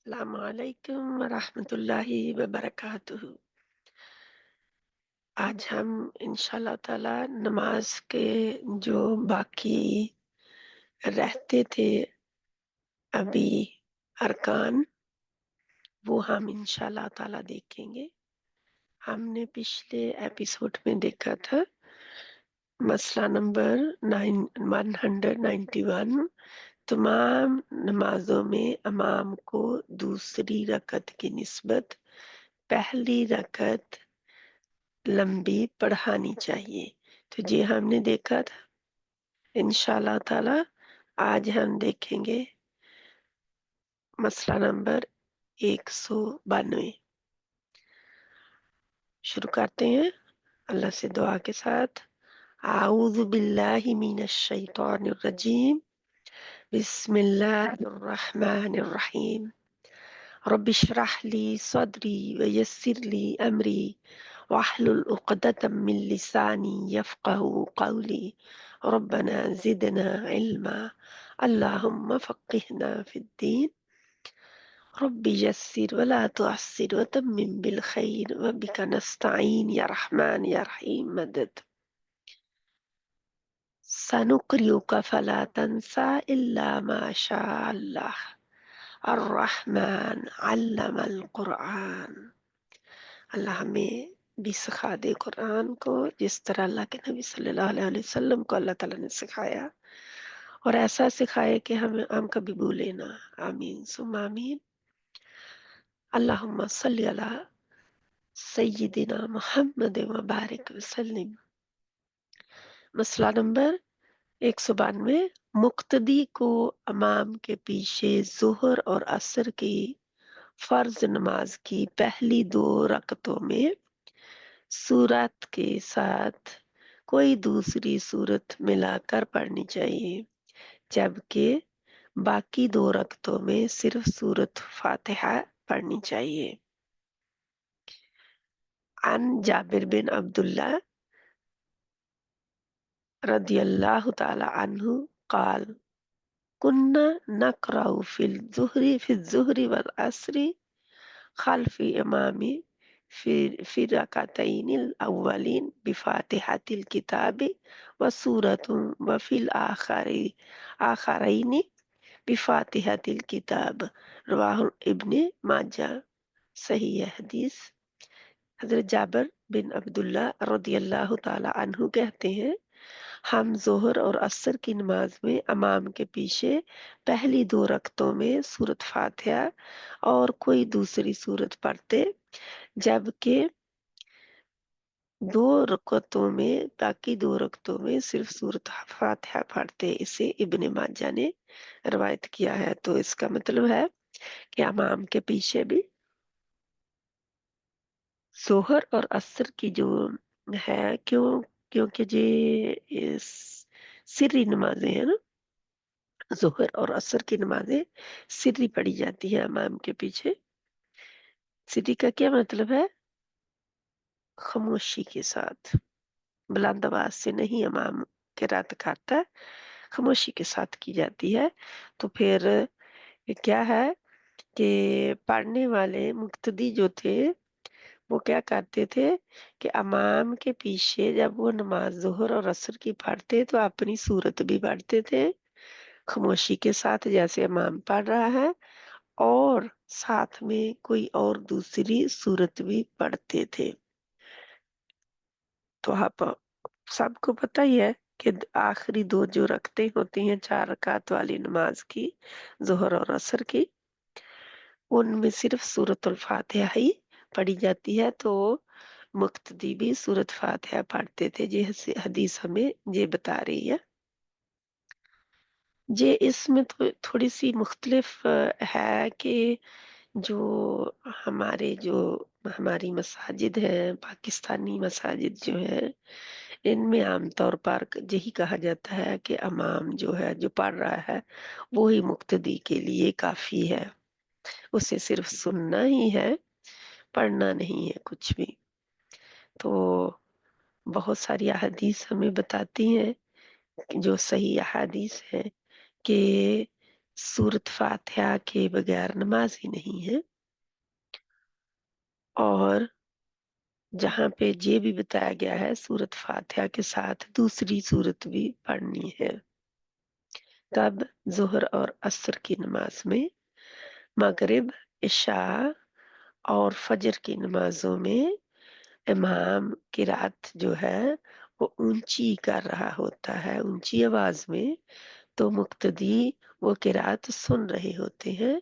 السلام علیکم ورحمۃ اللہ وبرکاتہ۔ آج ہم انشاءاللہ تعالی نماز کے جو باقی رہتے تھے ابھی ارکان، وہ ہم انشاءاللہ تعالی دیکھیں گے۔ ہم نے پچھلے ایپیسوڈ میں دیکھا تھا مسئلہ نمبر 191، تمام نمازوں میں امام کو دوسری رکعت کی نسبت پہلی رکعت لمبی پڑھانی چاہیے۔ تو یہ ہم نے دیکھا تھا۔ انشاءاللہ تعالی آج ہم دیکھیں گے مسئلہ نمبر 192۔ شروع کرتے ہیں اللہ سے دعا کے ساتھ۔ اعوذ باللہ من الشیطان الرجیم، بسم اللہ الرحمن الرحیم۔ رب اشرح لی صدری ویسر لی امری واحلل عقدۃ من لسانی یفقهوا قولی ربنا زدنا علما اللهم فقهنا في الدين رب یسر ولا تعسر وتمم بالخیر وبک نستعین یا رحمن یا رحیم مدد۔ سنقرئک فلا تنسى الا ما شاء اللہ الرحمن علم القرآن۔ اللہ ہمیں بھی سکھا دے قرآن کو جس طرح اللہ کے نبی صلی اللہ علیہ وسلم کو اللہ تعالیٰ نے سکھایا، اور ایسا سکھائے کہ ہم کبھی بھولے نہ۔ آمین ثم آمین۔ اللہم صلی علی سیدنا محمد وبارک وسلم۔ مسئلہ نمبر 192، مقتدی کو امام کے پیچھے ظہر اور عصر کی فرض نماز کی پہلی 2 رکعتوں میں سورت کے ساتھ کوئی دوسری سورت ملا کر پڑھنی چاہیے، جبکہ باقی 2 رکعتوں میں صرف سورت فاتحہ پڑھنی چاہیے۔ عن جابر بن عبداللہ رضی اللہ تعالی عنہ قال كنا نقرأ في الظهر والعصر خلف امام في الركعتين الاولين بفاتحة الكتاب وسورة وفي الآخرين بفاتحة الكتاب، رواہ ابن ماجہ۔ صحیح حدیث۔ حضرت جابر بن عبداللہ رضی اللہ تعالی عنہ کہتے ہیں، ہم ظہر اور عصر کی نماز میں امام کے پیچھے پہلی 2 رکعتوں میں سورت فاتحہ اور کوئی دوسری سورت پڑھتے، جبکہ باقی 2 رکعتوں میں صرف سورت فاتحہ پڑھتے۔ اسے ابن ماجہ نے روایت کیا ہے۔ تو اس کا مطلب ہے کہ امام کے پیچھے بھی ظہر اور عصر کی جو ہے، کیونکہ یہ سری نمازیں ہیں نا، ظہر اور عصر کی نمازیں سری پڑھی جاتی ہیں امام کے پیچھے۔ سری کا کیا مطلب ہے؟ خاموشی کے ساتھ، بلند آواز سے نہیں امام قرات کرتا، خاموشی کے ساتھ کی جاتی ہے۔ تو پھر کیا ہے کہ پڑھنے والے مقتدی جو تھے وہ کیا کرتے تھے کہ امام کے پیچھے جب وہ نماز ظہر اور عصر کی پڑھتے تو اپنی صورت بھی پڑھتے تھے خاموشی کے ساتھ جیسے امام پڑھ رہا ہے، اور ساتھ میں کوئی اور دوسری صورت بھی پڑھتے تھے۔ تو آپ سب کو پتہ ہی ہے کہ آخری 2 جو رکعتیں ہوتی ہیں 4 رکعت والی نماز کی، ظہر اور عصر کی، ان میں صرف سورۃ الفاتحہ ہی پڑھی جاتی ہے۔ تو مقتدی بھی سورۃ فاتحہ پڑھتے تھے، جیسے حدیث ہمیں یہ بتا رہی ہے۔ یہ اس میں تھوڑی سی مختلف ہے کہ جو ہماری مساجد ہیں، پاکستانی مساجد جو ہیں، ان میں عام طور پر یہی کہا جاتا ہے کہ امام جو ہے جو پڑھ رہا ہے وہی مقتدی کے لیے کافی ہے، اسے صرف سننا ہی ہے، پڑھنا نہیں ہے کچھ بھی۔ تو بہت ساری احادیث ہمیں بتاتی ہیں جو صحیح احادیث ہیں کہ सूरत फातिहा के बगैर नमाज ही नहीं है। और जहाँ पे ये भी बताया गया है सूरत फातिहा के साथ दूसरी सूरत भी पढ़नी है। कब? ज़ोहर और असर की नमाज में, मगरिब, इशा और फजर की नमाजों में इमाम किरात जो है वो ऊंची कर रहा होता है, ऊंची आवाज में, तो मुक्तदी वो किरात सुन रहे होते हैं,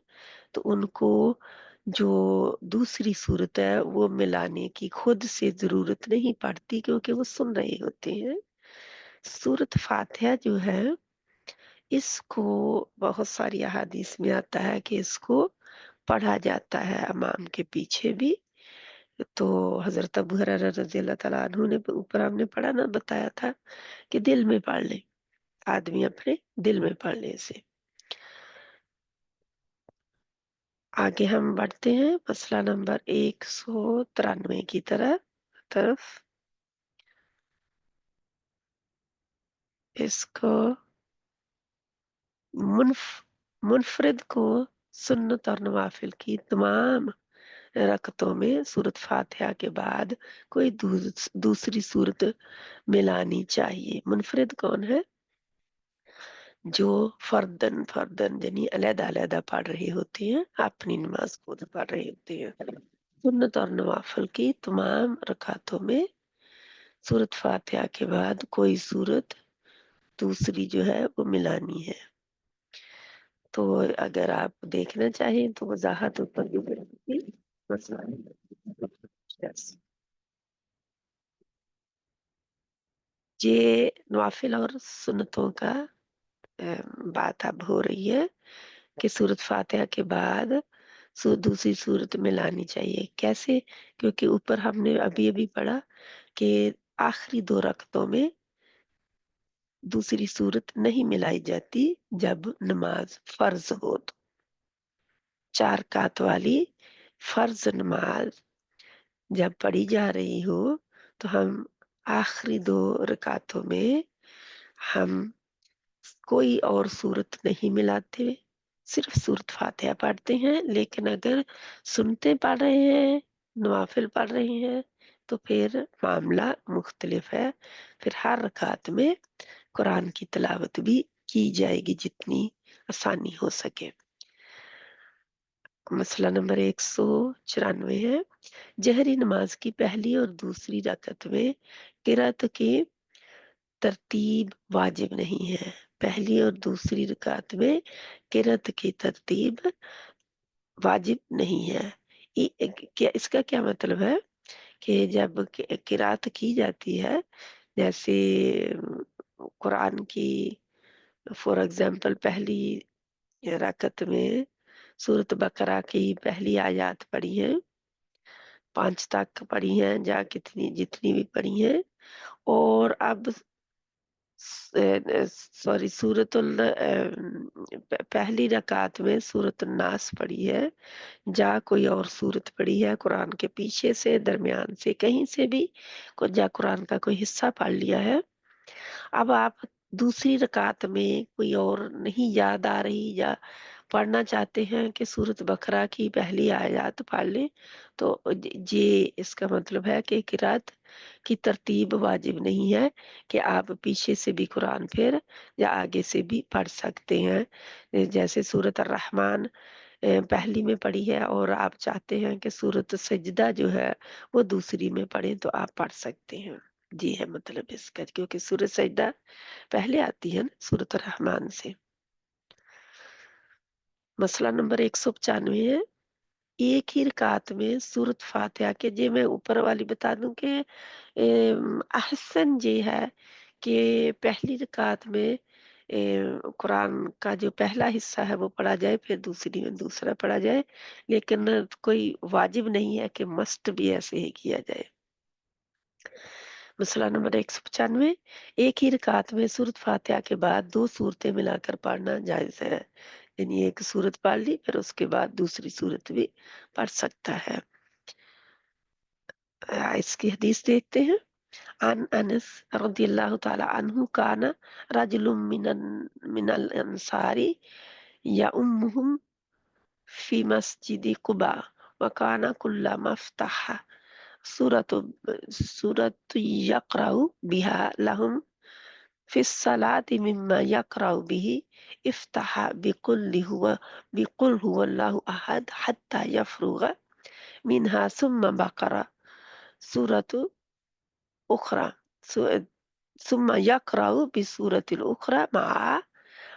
तो उनको जो दूसरी सूरत है वो मिलाने की खुद से जरूरत नहीं पड़ती, क्योंकि वो सुन रहे होते हैं। सूरत फातिहा जो है इसको बहुत सारी अहादीस में आता है कि इसको पढ़ा जाता है इमाम के पीछे भी। तो हजरत अबू हुरैरा रज़ियल्लाहु ताला अन्हु ने ऊपर हमने पढ़ा ना, बताया था कि दिल में पढ़ ले, आदमी अपने दिल में पढ़ ले इसे। आगे हम बढ़ते हैं मसला नंबर 193 की तरफ। इसको मुनफ मुनफरिद को सुन्नत और नवाफिल की तमाम रकतों में सूरत फातिहा के बाद कोई दूसरी सूरत मिलानी चाहिए। मुनफरिद कौन है? जो फर्दन फर्दन यानी अलग-अलग पढ़ रहे होते हैं, अपनी नमाज खुद पढ़ रहे होते हैं। सुन्नत और नवाफिल की तमाम रकातों में सूरत फातिहा के बाद कोई सूरत दूसरी जो है वो मिलानी है। तो अगर आप देखना चाहें तो वजाहत ऊपर भी करेंगे। यस। ये नवाफिल और सुन्नतों का बात अब हो रही है कि सूरत फातिहा के बाद दूसरी सूरत मिलानी चाहिए। कैसे? क्योंकि ऊपर हमने अभी अभी पढ़ा कि आखिरी 2 रकतों में दूसरी सूरत नहीं मिलाई जाती जब नमाज फर्ज हो तो। 4 रकात वाली फर्ज नमाज जब पढ़ी जा रही हो तो हम आखिरी 2 रकातों में हम कोई और सूरत नहीं मिलाते, सिर्फ सूरत फातिहा पढ़ते हैं। लेकिन अगर सुनते पढ़ रहे हैं, नवाफिल पढ़ रहे हैं, तो फिर मामला मुख्तलिफ है। फिर हर रकात में कुरान की तिलावत भी की जाएगी जितनी आसानी हो सके। मसला नंबर 194 है, जहरी नमाज की पहली और दूसरी रकत में किरात की तरतीब वाजिब नहीं है। पहली और दूसरी रकात में किरात की तरतीब वाजिब नहीं है। क्या इसका क्या मतलब है कि जब किरात की जाती है, जैसे कुरान की फॉर एग्जाम्पल पहली रकत में सूरत बकरा की पहली आयत पढ़ी है, 5 तक पढ़ी है या कितनी जितनी भी पढ़ी है, और अब सॉरी पहली रकात में सूरत नास पढ़ी है, जा कोई और सूरत पढ़ी है कुरान के पीछे से, दरमियान से, कहीं से भी या कुरान का कोई हिस्सा पढ़ लिया है। अब आप दूसरी रकात में कोई और नहीं याद आ रही या पढ़ना चाहते हैं कि सूरत बकरा की पहली आयत पढ़ लें, तो ये इसका मतलब है कि किरात की तरतीब वाजिब नहीं है कि आप पीछे से भी कुरान फिर या आगे से भी पढ़ सकते हैं। जैसे सूरत अर्रहमान पहली में पढ़ी है और आप चाहते हैं कि सूरत सजदा जो है वो दूसरी में पढ़ें, तो आप पढ़ सकते हैं। जी है मतलब इसका, क्योंकि सूरत सजदा पहले आती है ना सूरत रहमान से। मसला नंबर 195 है, एक ही रकात में सूरत फातिहा के, जे मैं ऊपर वाली बता दूं कि अहसन ये है कि पहली रकात में कुरान का जो पहला हिस्सा है वो पढ़ा जाए, फिर दूसरी में दूसरा पढ़ा जाए, लेकिन कोई वाजिब नहीं है कि मस्ट भी ऐसे ही किया जाए। मसला नंबर 195, एक ही रकात में सूरत फातिहा के बाद 2 सूरतें मिलाकर पढ़ना जायज है। यानी एक सूरत पढ़ ली फिर उसके बाद दूसरी सूरत भी पढ़ सकता है। इसकी हदीस देखते हैं। अन अनस रदियल्लाहु ताला अन्हु काना रजुलुम मिनल अंसारी या उम्मुहुम फी मस्जिद कुबा वकाना कुल्लमा फ़तह सूरत सूरत यक़रअु बिहा लहुम फिस्सलाति मिम्मा यक़रअु बिही इफ़्तह बिकुल हुवल्लाहु अहद हत्ता यफ़रुग मिनहा सुम्मा बक़रा सूरत उख़रा सुम्मा यक़रअु बिसूरतिल उख़रा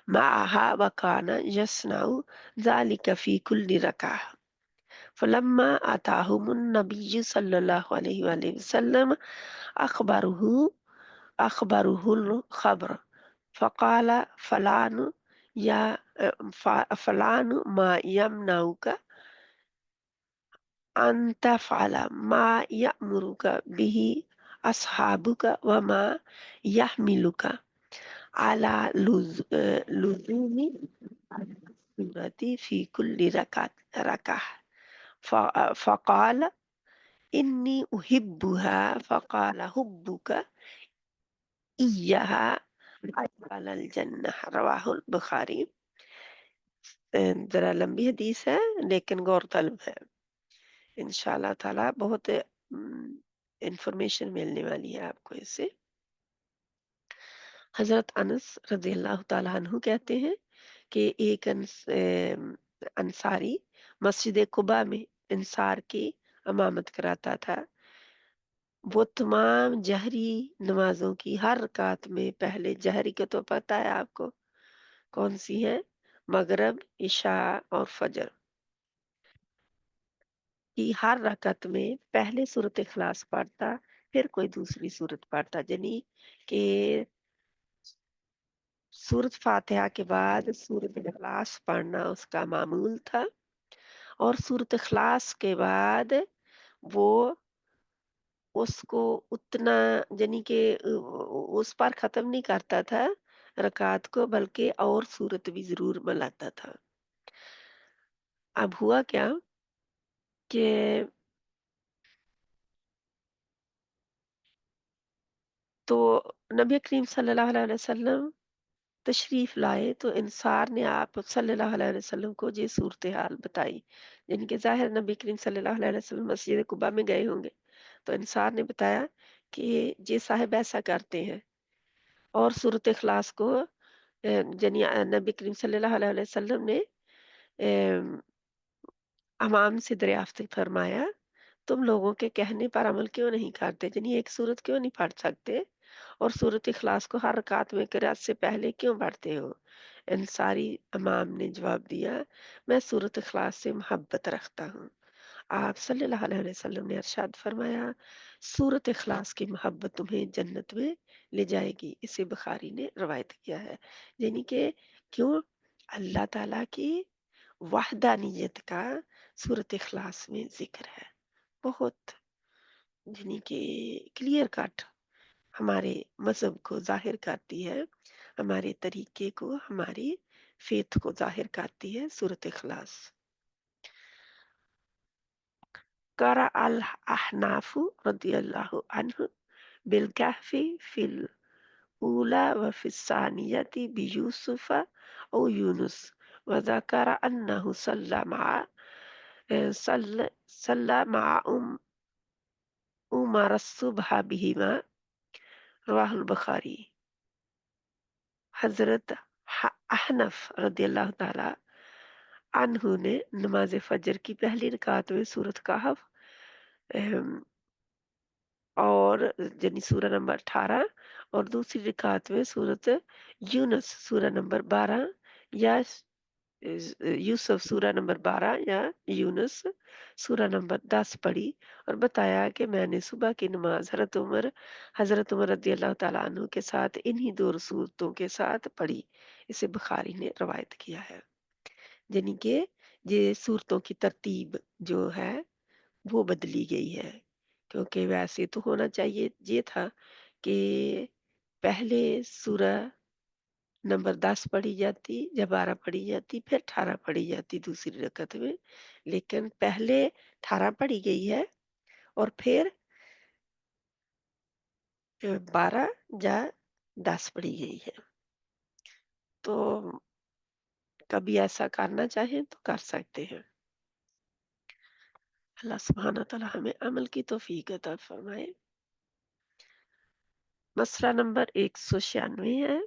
मअहा वकाना यस्नअु ज़ालिका फ़ी कुल्लि रकअह फलम्मा अताहुमुन नबिय्यु सल्लल्लाहु अलैहि वसल्लम अख़बरुहु अख़बरुहुल ख़बर फ़क़ाल या फलान मा यमनउक अन तफ़अल मा यअमुरुक बिही अस्हाबुक व मा यहमिलुक अला लुज़ूमि सूरती फ़ी कुल्लि रकअह फ़क़ाल इन्नी उहिब्बुहा फ़क़ाल हुब्बुक इय्याहा अदखलल जन्नह रवाहुल बुखारी। जरा लंबी हदीस है लेकिन गौरतलब है, इंशाल्लाह ताला बहुत इंफॉर्मेशन मिलने वाली है आपको इससे। हजरत अनस रजी अल्लाह ताला अन्हु कहते हैं कि एक अंसारी मस्जिद कुबा में इंसार की इमामत कराता था। वो तमाम जहरी नमाजों की हर रकात में पहले जहरी को तो पता है आपको कौन सी है, मगरब इशा और फजर की हर रकत में पहले सूरत इखलास पढ़ता, फिर कोई दूसरी सूरत पढ़ता, यानी कि सूरत फातिहा के बाद सूरत इखलास पढ़ना उसका मामूल था और सूरत इखलास के बाद वो उसको उतना यानी कि उस पर खत्म नहीं करता था रकात को, बल्कि और सूरत भी जरूर मिलाता था। अब हुआ क्या कि तो नबी करीम सल्लल्लाहु अलैहि वसल्लम तशरीफ लाए तो इंसार ने आप सल्लल्लाहु अलैहि वसल्लम को ये सूरत हाल बताई, यानी कि जाहिर नबी करीम सल्लल्लाहु अलैहि वसल्लम मस्जिद कुबा में गए होंगे तो इंसार ने बताया कि ये साहिब ऐसा करते हैं और सूरत इखलास को यानी नबी करीम सल्लल्लाहु अलैहि वसल्लम ने अमाम से दरियाफ्त फरमाया, तुम लोगों के कहने पर अमल क्यों नहीं करते, यानी एक सूरत क्यों नहीं पढ़ सकते और सूरत इखलास को हर रकात में किरात से पहले क्यों पढ़ते हो। अंसारी इमाम ने जवाब दिया, मैं सूरत इखलास से मोहब्बत रखता हूँ। आप सल्लल्लाहु अलैहि वसल्लम ने इरशाद फरमाया, सूरत इखलास की मोहब्बत तुम्हें जन्नत में ले जाएगी। इसे बुखारी ने रवायत किया है, यानी कि क्यों अल्लाह ताला की वहदानियत का सूरत इखलास में जिक्र है, बहुत यानी कि क्लियर कट हमारे मजहब को जाहिर करती है, हमारे तरीके को, हमारी फेथ को जाहिर करती है सूरत इखलास। करा अल अहनाफु रदियल्लाहु अन्हु बिल कहफी फिल ऊला व फिसानियति बि यूसुफ औ यूनुस व ज़करा अन्नहु सल्ला मा उमर सुबह बिहिमा रवाहुल बुखारी। हजरत अहनफ रदियल्लाहु ताला अन्हु ने नमाज फजर की पहली रकात में सूरत कहफ और यानी सूरा नंबर 18 और दूसरी रकात में सूरत यूनुस सूरा नंबर 12 या यूसुफ सूरा नंबर 12 या यूनुस सूरा नंबर 10 पढ़ी और बताया कि मैंने सुबह की नमाज हजरत उमर रदी अल्लाह ताला अन्हु के साथ इन्हीं दो सूरतों के साथ पढ़ी। इसे बुखारी ने रवायत किया है, यानी कि ये सूरतों की तरतीब जो है वो बदली गई है, क्योंकि वैसे तो होना चाहिए ये था कि पहले सूरह नंबर 10 पढ़ी जाती या 12 पढ़ी जाती, फिर 18 पढ़ी जाती दूसरी रकत में, लेकिन पहले 18 पढ़ी गई है और फिर 12 या 10 पढ़ी गई है। तो कभी ऐसा करना चाहें तो कर सकते हैं। अल्लाह सुब्हान तआला हमें अमल की तौफीक अता फरमाए। मसला नंबर 196 है।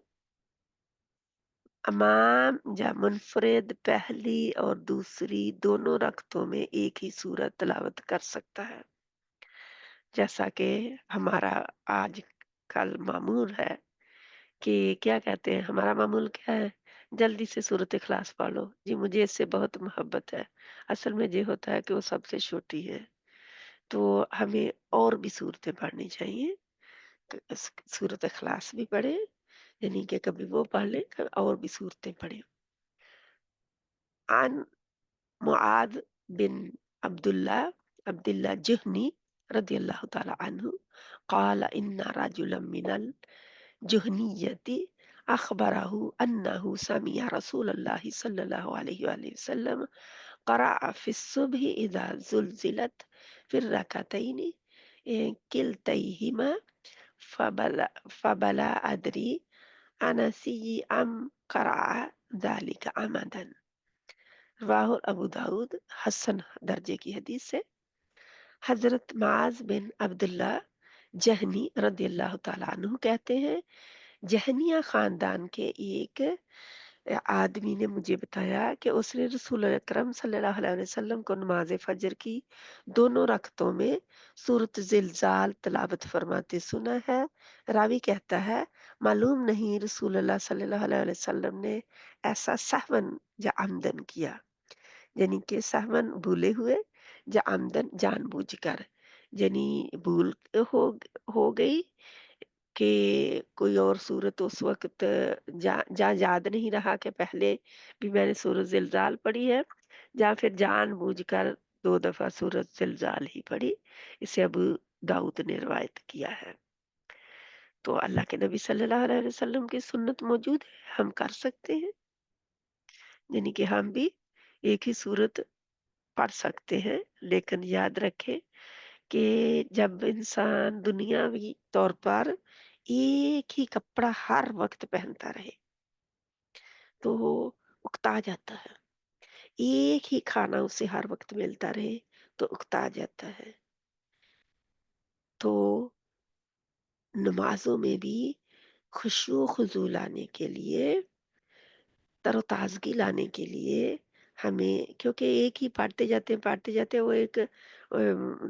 इमाम या मुनफरिद पहली और दूसरी दोनों रकतों में एक ही सूरत तिलावत कर सकता है। जैसा कि हमारा आज कल मामूल है कि क्या कहते हैं, हमारा मामूल क्या है, जल्दी से सूरत इखलास पढ़ लो जी, मुझे इससे बहुत मोहब्बत है। असल में ये होता है कि वो सबसे छोटी है, तो हमें और भी सूरतें पढ़नी चाहिए। सूरत इखलास भी पढ़े, यानी कि कभी वो पढ़ ले, और भी सूरतें पढ़े। आन मुआद बिन अब्दुल्ला अब्दुल्ला जुहनी रदियल्लाहु ताला अन्हु قال إن رجلا من الجهنية أخبره أنه سمع رسول الله صلى الله عليه وآله وسلم قرأ في الصبح إذا زلزلت في الركعتين كلتيهما فبلا أدري أنسي أم قرأ ذلك عمدا। रवाह अबू दाऊद, हसन दर्जे की हदीस है। हजरत माज बिन अब्दुल्ला जहनी रदियल्लाहु ताला अन्हु कहते हैं, जहनिया खानदान के एक आदमी ने मुझे बताया कि उसने रसूल अकरम सल्लल्लाहु अलैहि वसल्लम को नमाज फजर की दोनों रकतों में सूरत जिलजाल तिलावत फरमाते सुना है। रावी कहता है, मालूम नहीं रसूलुल्लाह सल्लल्लाहु अलैहि वसल्लम ने ऐसा सहवन या आमदन किया, यानी कि सहवन भूले हुए या आमदन जानबूझकर, यानी भूल हो गई कि कोई और सूरत उस वक़्त जा याद नहीं रहा कि पहले भी मैंने सूरत ज़िलज़ाल पढ़ी है, या फिर जानबूझकर 2 दफ़ा सूरत ज़िलज़ाल ही पढ़ी। इसे अबू दाऊद ने रिवायत किया है। तो अल्लाह के नबी सल्लल्लाहु अलैहि वसल्लम की सुन्नत मौजूद है, हम कर सकते हैं, यानी कि हम भी एक ही सूरत पढ़ सकते हैं। लेकिन याद रखें कि जब इंसान दुनियावी तौर पर एक ही कपड़ा हर वक्त पहनता रहे तो वो उकता जाता है। एक ही खाना उसे हर वक्त मिलता रहे तो उकता जाता है। तो नमाजों में भी खुशू खुजू लाने के लिए, तरोताज़गी लाने के लिए हमें, क्योंकि एक ही पढ़ते जाते वो एक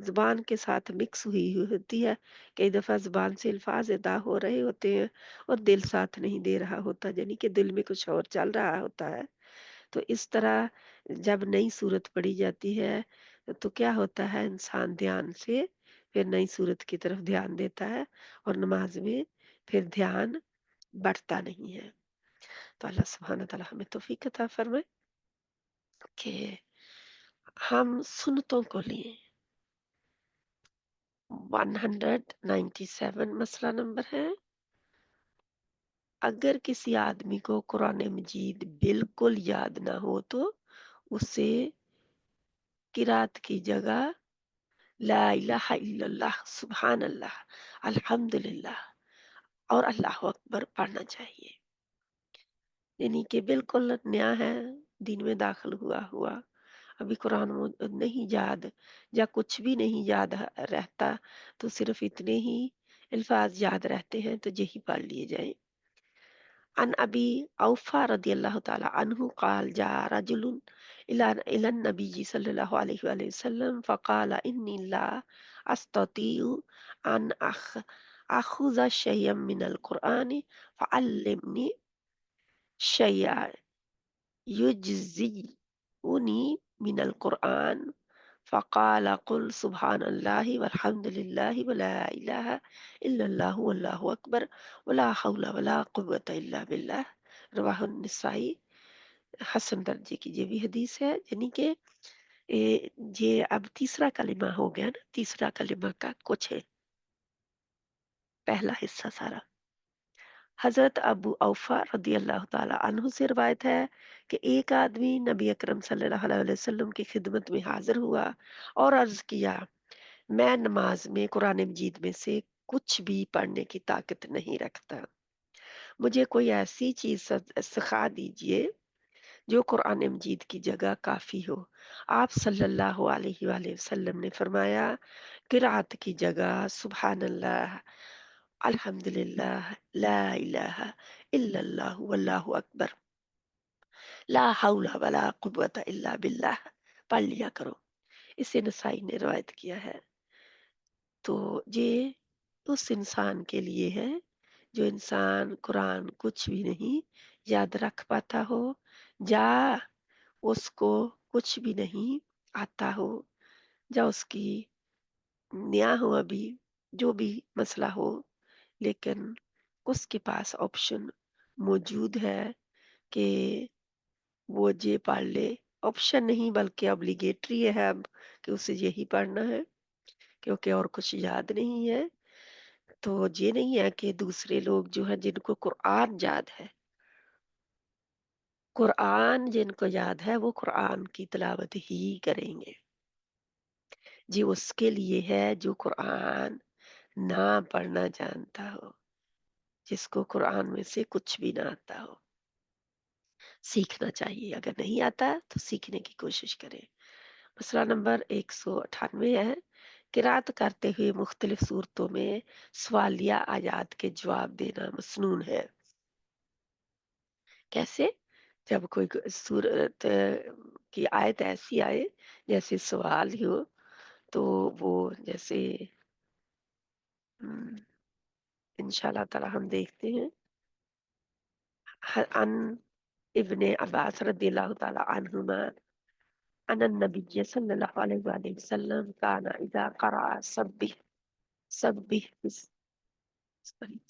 ज़ुबान के साथ मिक्स हुई होती है। कई दफ़ा ज़ुबान से अल्फ़ाज़ अदा हो रहे होते हैं और दिल साथ नहीं दे रहा होता, यानी कि दिल में कुछ और चल रहा होता है। तो इस तरह जब नई सूरत पढ़ी जाती है तो क्या होता है, इंसान ध्यान से फिर नई सूरत की तरफ ध्यान देता है और नमाज में फिर ध्यान बढ़ता नहीं है। तो अल्लाह सुब्हान तआला हमें तौफीक अता फरमाए कि हम सुन्नतों को लिए। 197 मसला नंबर है। अगर किसी आदमी को कुरान मजीद बिल्कुल याद ना हो तो उसे किरात की जगह ला इलाहा इल्लल्लाह सुभान अल्लाह अल्हम्दुलिल्लाह और अल्लाह अकबर पढ़ना चाहिए। यानी कि बिल्कुल नया है, दिन में दाखिल हुआ हुआ, अभी कुरान नहीं याद या कुछ भी नहीं याद रहता, तो सिर्फ इतने ही अल्फाज याद रहते हैं तो यही पढ़ लिए जाए। अन अबी औफा रदियल्लाहु ताला अन्हु क़ाल जा रजुलुन इलन नबी सल्लल्लाहु अलैहि वसल्लम फ़क़ाल इन्नी ला अस्ततीउ अन आखुज़ शय्यन मिनल क़ुरआन फ़अल्लिमनी शय्या युज्ज़िउनी मिनल क़ुरआन फ़क़ाल क़ुल सुब्हानल्लाहि वल्हम्दुलिल्लाहि वला इलाहा इल्लल्लाहु वल्लाहु अकबर वला हौला वला कुव्वता इल्ला बिल्लाह। रवाहुन निसाई, हसन दर्जे की ये भी हदीस है। यानी कि ये अब तीसरा कलिमा हो गया ना, तीसरा कलिमा का कुछ है, पहला हिस्सा सारा। हजरत अबू औफा रदियल्लाहु ताला अन्हु से रिवायत है कि एक आदमी नबी अकरम सल्लल्लाहु अलैहि वसल्लम की खिदमत में हाजिर हुआ और अर्ज किया, मैं नमाज में कुरान मजीद में से कुछ भी पढ़ने की ताकत नहीं रखता, मुझे कोई ऐसी चीज सिखा दीजिए जो कुरान मजीद की जगह काफ़ी हो। आप सल्लल्लाहु अलैहि वआलैहि वसल्लम ने फरमाया, किरात की जगह सुबहानल्लाह, अल्हम्दुलिल्लाह, ला इलाहा इल्लल्लाह वल्लाहु अकबर, ला हौला वला कुव्वता इल्ला बिल्लाह पढ़ लिया करो। इसे नसाई ने रवायत किया है। तो ये उस इंसान के लिए है जो इंसान कुरान कुछ भी नहीं याद रख पाता हो, या उसको कुछ भी नहीं आता हो, या उसकी नया हो अभी, जो भी मसला हो, लेकिन उसके पास ऑप्शन मौजूद है कि वो ये पढ़ ले। ऑप्शन नहीं बल्कि ऑब्लिगेटरी है अब कि उसे यही पढ़ना है, क्योंकि और कुछ याद नहीं है। तो ये नहीं है कि दूसरे लोग जो है जिनको कुरान याद है, कुरान जिनको याद है वो कुरान की तिलावत ही करेंगे। जी उसके लिए है जो कुरान ना पढ़ना जानता हो, जिसको कुरान में से कुछ भी ना आता हो। सीखना चाहिए, अगर नहीं आता तो सीखने की कोशिश करें। मसला नंबर 198 है, किरात करते हुए मुख्तलिफ सूरतों में सवालिया आयात के जवाब देना मसनून है। कैसे? जब कोई सूरत की आयत ऐसी आए जैसे सवाल ही हो, तो वो जैसे हम्म, इंशाल्लाह ताला हम देखते हैं। अन इब्ने अब्बास रदियल्लाहु ताला अन्हुमा अन नबी सल्लल्लाहु अलैहि वसल्लम काना इज़ा क़रा सब्बिह सब्बिह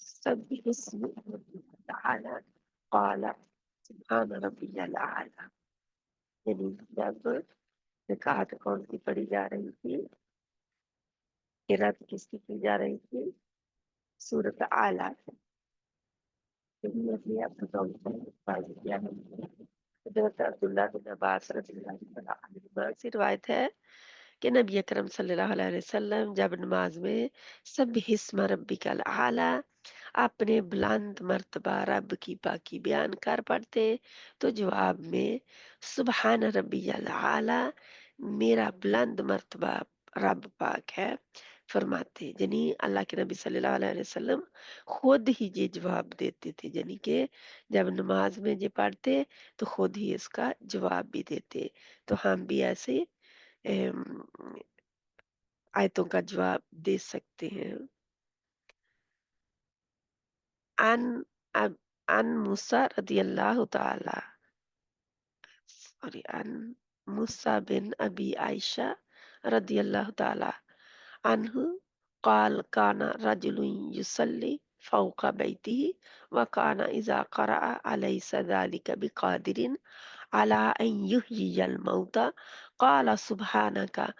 सब्बिह इस्म रब्बिक अला क़ाला सुब्हान रब्बियल आला। यानी जब ज़कात कौन सी पढ़ी जा रही थी, किरात किसकी की जा रही थी, सूरत आला से। यही अभी आपको किया है। हज़रत अब्दुल्लाह बिन अब्बास रज़ियल्लाहु अन्हुमा से रिवायत है कि नबी अकरम सल्लल्लाहु अलैहि वसल्लम जब नमाज में सब्बिह इस्म रब्बिकल आला, अपने बुलंद मर्तबा रब की पाकी बयान कर पढ़ते, तो जवाब में सुबहान रब्बियल आला, मेरा बुलंद मर्तबा रब पाक है, फरमाते। यानी अल्लाह के नबी सल्लल्लाहु अलैहि वसल्लम खुद ही ये जवाब देते थे, यानी कि जब नमाज में ये पढ़ते तो खुद ही इसका जवाब भी देते। तो हम भी ऐसे अम, आयतों का जवाब दे सकते हैं। अन अब अन मूसा रदियल्लाहु ताला सॉरी अन मूसा बिन अबी आयशा रदियल्लाहु ताला अन्हु قال كان رجل يصلي فوق بيته وكان إذا قرأ أليس ذلك بقادر على أن يحيي الموتى قال سبحانك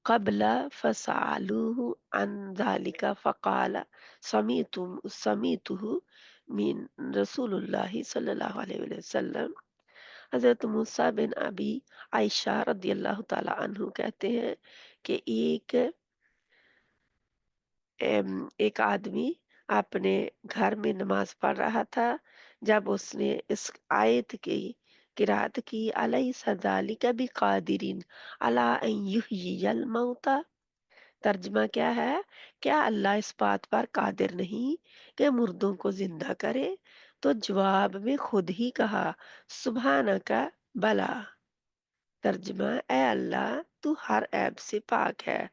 قبل فسألوه عن ذلك فقال سمعته من رسول الله صلى الله عليه वसल्लम। हजरत मूसा बिन अबी आयशा रदी अल्लाह ताला अन्हु कहते हैं कि एक आदमी अपने घर में नमाज पढ़ रहा था, जब उसने इस आयत की किरात की अलैसा ज़ालिका बिक़ादिरिन अला अन युह्यियल मौता। तर्जमा क्या है? क्या अल्लाह इस बात पर कादिर नहीं कि मुर्दों को जिंदा करे? तो जवाब में खुद ही कहा, सुबहानका, भला। तर्जमा, ए अल्लाह तू हर ऐब से पाक है,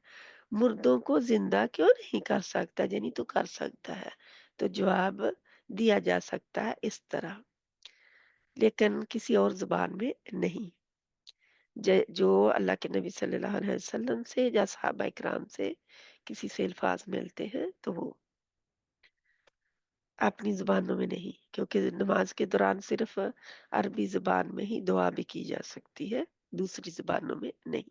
मुर्दों को जिंदा क्यों नहीं कर सकता, यानी तू कर सकता है। तो जवाब दिया जा सकता है इस तरह, लेकिन किसी और जुबान में नहीं। जो अल्लाह के नबी सल्लल्लाहु अलैहि वसल्लम से या सहाबा इकराम से किसी से अल्फाज मिलते हैं तो वो अपनी जुबानों में नहीं, क्योंकि नमाज के दौरान सिर्फ अरबी जुबान में ही दुआ भी की जा सकती है, दूसरी जुबानों में नहीं।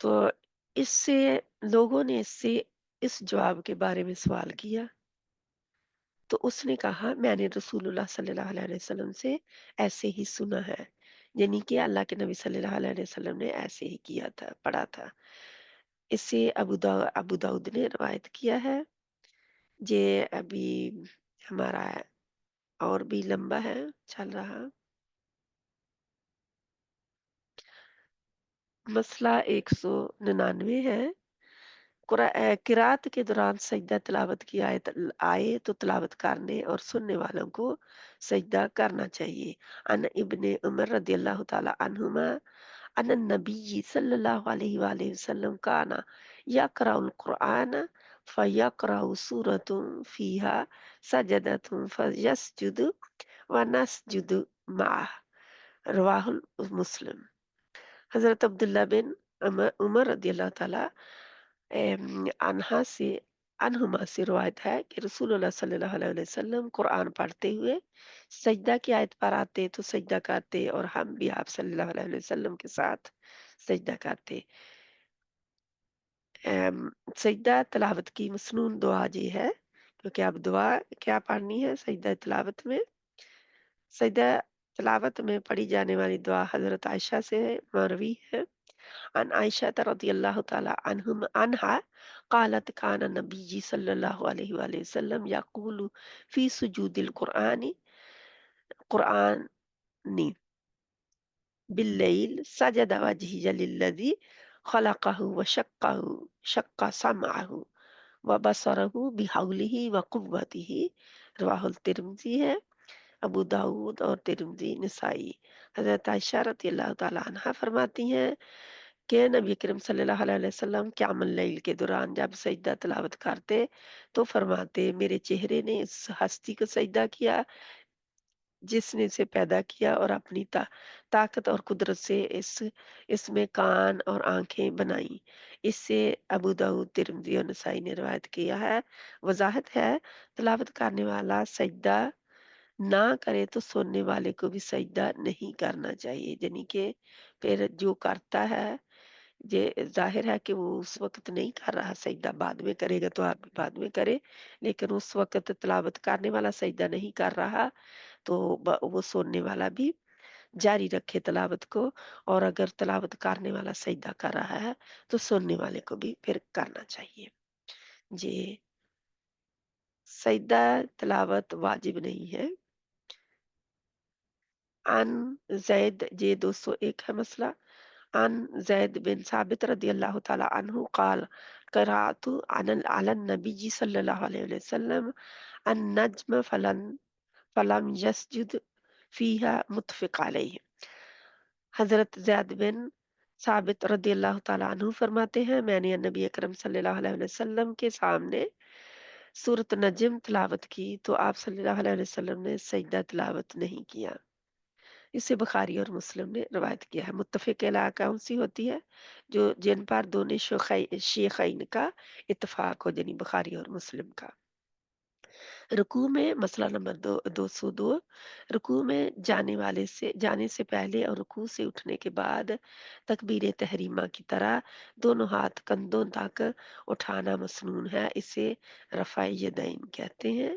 तो इससे लोगों ने इससे इस जवाब के बारे में सवाल किया, तो उसने कहा मैंने रसूलुल्लाह सल्लल्लाहु अलैहि वसल्लम से ऐसे ही सुना है, यानी कि अल्लाह के नबी सल्लल्लाहु अलैहि वसल्लम ने ऐसे ही किया था, पढ़ा था। इससे अबू दाऊद ने रवायत किया है। ये अभी हमारा और भी लंबा है, चल रहा। मसला 199 है। किरात के दौरान सजदा तिलावत की आयत आए तो तिलावत करने और सुनने वालों को सजदा करना चाहिए। अन इब्ने उमर रदियल्लाहु ताला अन्हुमा अन नबी सल्लल्लाहु अलैहि वसल्लम काना यक़राउल कुरआन फयक़राउ सूरतुन फीहा सजदतुन फयस्जुदु व नस्जुदु मअह। रवाहुल मुस्लिम। हजरत अब्दुल्ला बिन उमर रदियल्लाहु ताला अनहा से अनहुमा से रिवायत है कि रसूलुल्लाह सल्लल्लाहु अलैहि वसल्लम कुरान पढ़ते हुए सजदा की आयत पर आते तो सजदा करते और हम भी आप सल्लल्लाहु अलैहि वसल्लम के साथ सजदा करते। सजदा तिलावत की मसनून दुआ ये है, क्योंकि अब दुआ क्या पढ़नी है सजदा तिलावत में। सजदा तिलावत में पढ़ी जाने वाली दुआ हजरत आयशा से मरवी है। अन आयशा रदियल्लाहु ताला अन्हा قالت كان النبي صلى الله عليه وآله وسلم يقول في سجود القرآن بالليل سجد وجهي للذي خلقه وشقه شق سمعه وبصره بحوله وقوته। रवाहुल तिरमिजी है, अबू दाऊद और तिरमिजी निसाई। हजरत आयशा रज़ियल्लाहु ताला अन्हा फरमाती हैं कि नबी करीम सल्लल्लाहु अलैहि वसल्लम क़यामुल लैल के दौरान जब सजदा तिलावत करते तो फरमाते, मेरे चेहरे ने इस हस्ती को सजदा किया जिसने इसे पैदा किया और अपनी ताकत और कुदरत से इसमें कान और आंखें बनाई। इससे अबू दाऊद तिरमिजी और नसाई ने रिवायत किया है। वजाहत है, तिलावत करने वाला सजदा ना करे तो सुनने वाले को भी सजदा नहीं करना चाहिए। यानी कि फिर जो करता है, ये जाहिर है कि वो उस वक्त नहीं कर रहा, सजदा बाद में करेगा तो आप भी बाद में करे, लेकिन उस वक्त तिलावत करने वाला सजदा नहीं कर रहा तो वो सुनने वाला भी जारी रखे तिलावत को। और अगर तिलावत करने वाला सजदा कर रहा है तो सुनने वाले को भी फिर करना चाहिए। जी, सजदा तिलावत वाजिब नहीं है। अन जैद ये 201 है मसला। अन जैद बिन साबित रदियल्लाहु ताला अन्हु क़ाल क़राअतु अलन नबी सल्लल्लाहु अलैहि वसल्लम अन नज्म फलम यस्जुद फीहा मुत्तफ़िक़ अलैहि। हजरत ज़ैद बिन साबित रदियल्लाहु ताला अन्हु फरमाते हैं, मैंने नबी अकरम सल्लल्लाहु अलैहि वसल्लम के सामने सूरत नजम तिलावत की तो आप सल्लल्लाहु अलैहि वसल्लम ने सजदा तिलावत नहीं किया। इसे बुखारी और मुस्लिम ने रवायत किया है। मुत्तफ़िक़ अलैह कौन सी होती है? जो जिन पर दोनों शेखैन का इत्तफ़ाक़ हो, यानी बुखारी और मुस्लिम का। रुकू में मसला नंबर 202, रुकू में जाने से पहले और रुकू से उठने के बाद तकबीर तहरीमा की तरह दोनों हाथ कंधों तक उठाना मसनून है। इसे रफ़ा यदैन कहते हैं।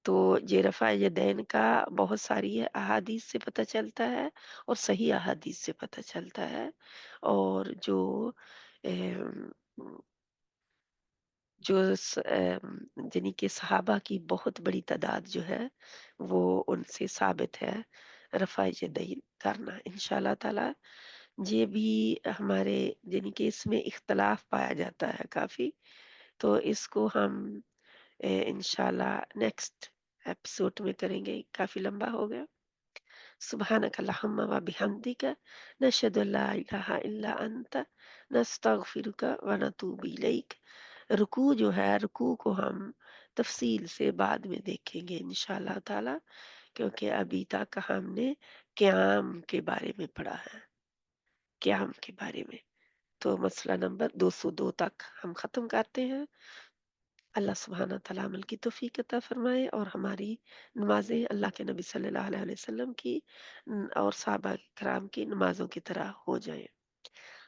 तो ये रफ़ा यदैन का बहुत सारी अहादीस से पता चलता है और सही अहादीस से पता चलता है। और जो अम, यानी कि सहाबा की बहुत बड़ी तादाद जो है वो उनसे साबित है रफ़ा यदैन करना। इंशाल्लाह ताला ये भी हमारे यानी कि इसमें इख्तलाफ पाया जाता है काफ़ी, तो इसको हम इंशाल्लाह नेक्स्ट एपिसोड में करेंगे। काफ़ी लंबा हो गया। सुब्हानक अल्लाहुम्मा व बिहम्दिका नशहदु अल्ला इलाहा इल्ला अंता नस्तगफिरुका व नतूबु इलैक। रुकू जो है, रुकू को हम तफसील से बाद में देखेंगे इंशाल्लाह ताला, क्योंकि अभी तक हमने क़याम के बारे में पढ़ा है, क़याम के बारे में। तो मसला नंबर 202 तक हम ख़त्म करते हैं। अल्लाह सुब्हाना तआला अमल की तौफीक अता फरमाए और हमारी नमाजें अल्लाह के नबी सल्लल्लाहु अलैहि वसल्लम की और सहाबा किराम की नमाजों की तरह हो जाए।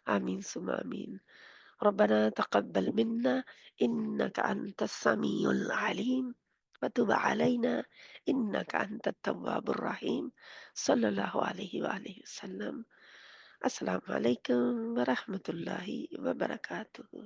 आमीन सुम्मा आमीन। रब्बना तक़ब्बल मिन्ना इन्नका अंतस समीउल अलीम वतुब अलैना इन्नका अंतत तव्वाबुर रहीम। सल्लल्लाहु अलैहि वालैहि वसल्लम। अस्सलामु अलैकुम व रहमतुल्लाहि व बरकातुहू।